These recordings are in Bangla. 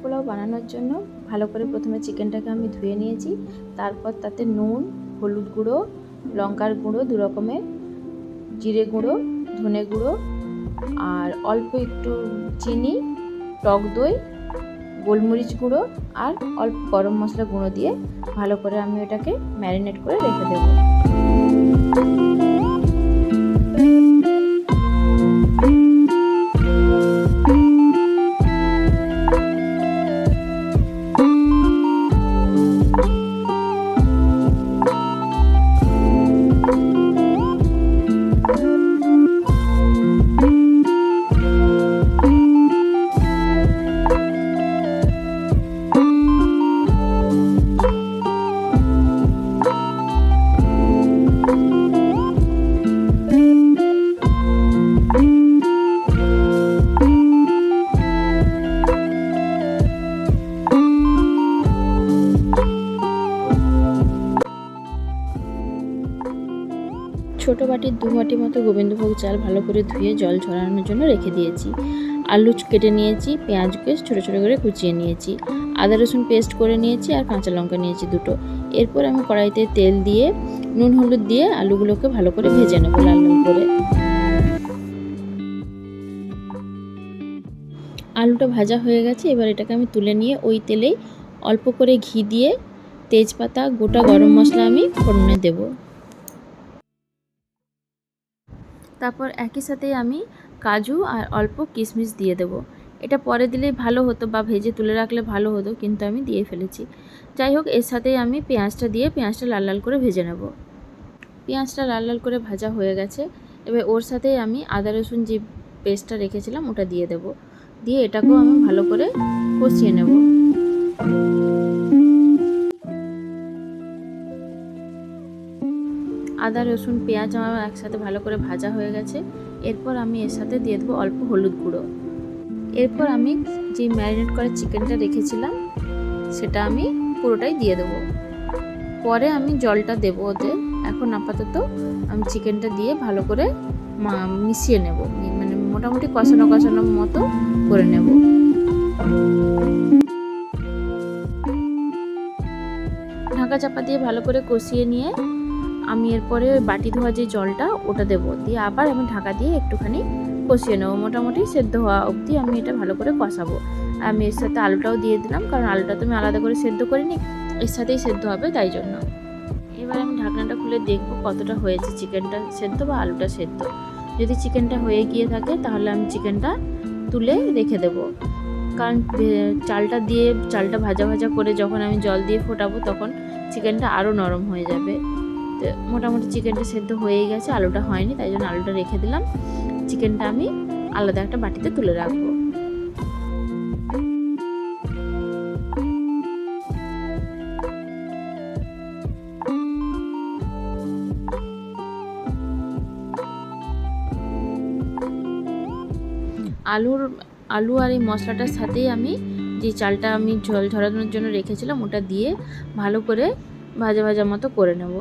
পোলাও বানানোর জন্য ভালো করে প্রথমে চিকেনটাকে আমি ধুয়ে নিয়েছি। তারপর তাতে নুন, হলুদ গুঁড়ো, লঙ্কার গুঁড়ো 2 রকমের, জিরে গুঁড়ো, ধনে গুঁড়ো আর অল্প একটু চিনি, টক দই, গোলমরিচ গুঁড়ো আর অল্প গরম মশলা গুঁড়ো দিয়ে ভালো করে আমি এটাকে ম্যারিনেট করে রেখে দেবো। ছোটো বাটির 2 বাটি মতো গোবিন্দভোগ চাল ভালো করে ধুয়ে জল ঝরানোর জন্য রেখে দিয়েছি। আলু কেটে নিয়েছি, পেঁয়াজকে ছোটো ছোটো করে কুচিয়ে নিয়েছি, আদা রসুন পেস্ট করে নিয়েছি আর কাঁচা লঙ্কা নিয়েছি 2টো। এরপর আমি কড়াইতে তেল দিয়ে নুন হলুদ দিয়ে আলুগুলোকে ভালো করে ভেজে নেবো লাল লাল করে। আলুটা ভাজা হয়ে গেছে, এবার এটাকে আমি তুলে নিয়ে ওই তেলেই অল্প করে ঘি দিয়ে তেজপাতা, গোটা গরম মশলা আমি ফোড়নে দেবো। তারপর একই সাথে আমি কাজু আর অল্প কিশমিশ দিয়ে দেবো। এটা পরে দিলেই ভালো হতো বা ভেজে তুলে রাখলে ভালো হতো, কিন্তু আমি দিয়ে ফেলেছি। যাই হোক, এর সাথেই আমি পেঁয়াজটা দিয়ে পেঁয়াজটা লাল লাল করে ভেজে নেব। পেঁয়াজটা লাল লাল করে ভাজা হয়ে গেছে, এবার ওর সাথেই আমি আদা রসুন যে পেস্টটা রেখেছিলাম ওটা দিয়ে দেবো। দিয়ে এটাকেও আমি ভালো করে কষিয়ে নেব। আদা রসুন পেঁয়াজ আমার একসাথে ভালো করে ভাজা হয়ে গেছে। এরপর আমি এর সাথে দিয়ে দেবো অল্প হলুদ গুঁড়ো। এরপর আমি যে ম্যারিনেট করা চিকেনটা রেখেছিলাম সেটা আমি পুরোটাই দিয়ে দেবো। পরে আমি জলটা দেবো ওতে। এখন আপাতত আমি চিকেনটা দিয়ে ভালো করে মিশিয়ে নেব, মানে মোটামুটি কষানো কষানো মতো করে নেব। ঢাকা চাপা দিয়ে ভালো করে কষিয়ে নিয়ে আমি এরপরে ওই বাটি ধোয়া যে জলটা ওটা দেবো, দিয়ে আবার আমি ঢাকা দিয়ে একটুখানি কষিয়ে নেবো। মোটামুটি সেদ্ধ হওয়া অবধি আমি এটা ভালো করে কষাবো। আমি এর সাথে আলুটাও দিয়ে দিলাম, কারণ আলুটা তো আমি আলাদা করে সেদ্ধ করিনি, এর সাথেই সেদ্ধ হবে, তাই জন্য। এবার আমি ঢাকনাটা খুলে দেখবো কতটা হয়েছে চিকেনটা সেদ্ধ বা আলুটা সেদ্ধ। যদি চিকেনটা হয়ে গিয়ে থাকে তাহলে আমি চিকেনটা তুলে রেখে দেবো, কারণ চালটা ভাজা ভাজা করে যখন আমি জল দিয়ে ফোটাবো তখন চিকেনটা আরও নরম হয়ে যাবে। তো মোটামুটি চিকেনটা সেদ্ধ হয়েই গেছে, আলুটা হয়নি, তাই জন্য আলুটা রেখে দিলাম। চিকেনটা আমি আলাদা একটা বাটিতে তুলে রাখবো। আলু আর এই মশলাটার সাথেই আমি যে চালটা আমি জল ঝরানোর জন্য রেখেছিলাম ওটা দিয়ে ভালো করে ভাজা ভাজা মতো করে নেব।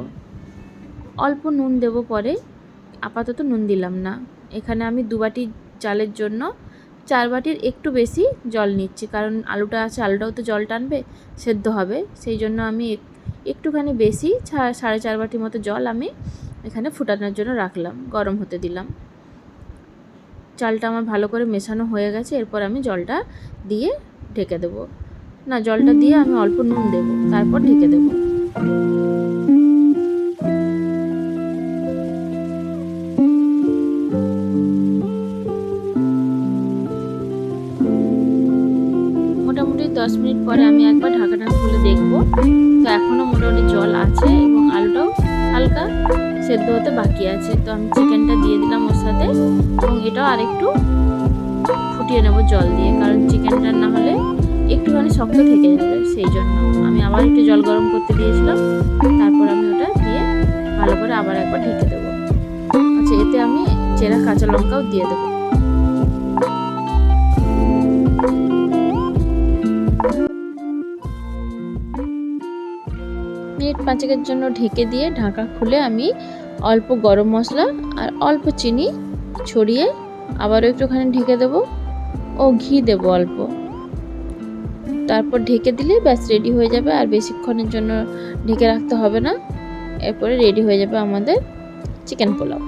অল্প নুন দেব পরে, আপাতত নুন দিলাম না। এখানে আমি 2 বাটি চালের জন্য 4 বাটির একটু বেশি জল নিচ্ছি, কারণ আলুটা আছে, আলুটাও তো জল টানবে, সেদ্ধ হবে, সেই জন্য আমি একটুখানি বেশি 4.5 বাটি মতো জল আমি এখানে ফুটানোর জন্য রাখলাম, গরম হতে দিলাম। চালটা আমার ভালো করে মেশানো হয়ে গেছে, এরপর আমি জলটা দিয়ে ঢেকে দেবো। না, জলটা দিয়ে আমি অল্প নুন দেব, তারপর ঢেকে দেব। মোটামুটি 10 মিনিট পরে আমি একবার ঢাকাটা খুলে দেখব, তো এখনও মোটামুটি জল আছে এবং আলুটাও হালকা সেদ্ধ হতে বাকি আছে। তো আমি চিকেনটা দিয়ে দিলাম ওর সাথে, এবং এটাও আরেকটু ফুটিয়ে নেব জল দিয়ে, কারণ চিকেনটা না হলে একটুখানি শক্ত থেকে যাবে, সেই জন্য আমি আবার একটু জল গরম করতে দিয়েছিলাম। তারপর আমি ওটা দিয়ে ভালো করে আবার একবার ঢেকে দেবো। আচ্ছা, এতে আমি চেরা কাঁচা লঙ্কাও দিয়ে দেবো। মিনিট 5 জন্য ঢেকে দিয়ে ঢাকা খুলে আমি অল্প গরম মশলা আর অল্প চিনি ছড়িয়ে আবারও একটুখানি ঢেকে দেবো ও ঘি দেবো অল্প। তারপর ঢেকে দিলে ব্যাস রেডি হয়ে যাবে, আর বেশিক্ষণের জন্য ঢেকে রাখতে হবে না। এরপরে রেডি হয়ে যাবে আমাদের চিকেন পোলাও।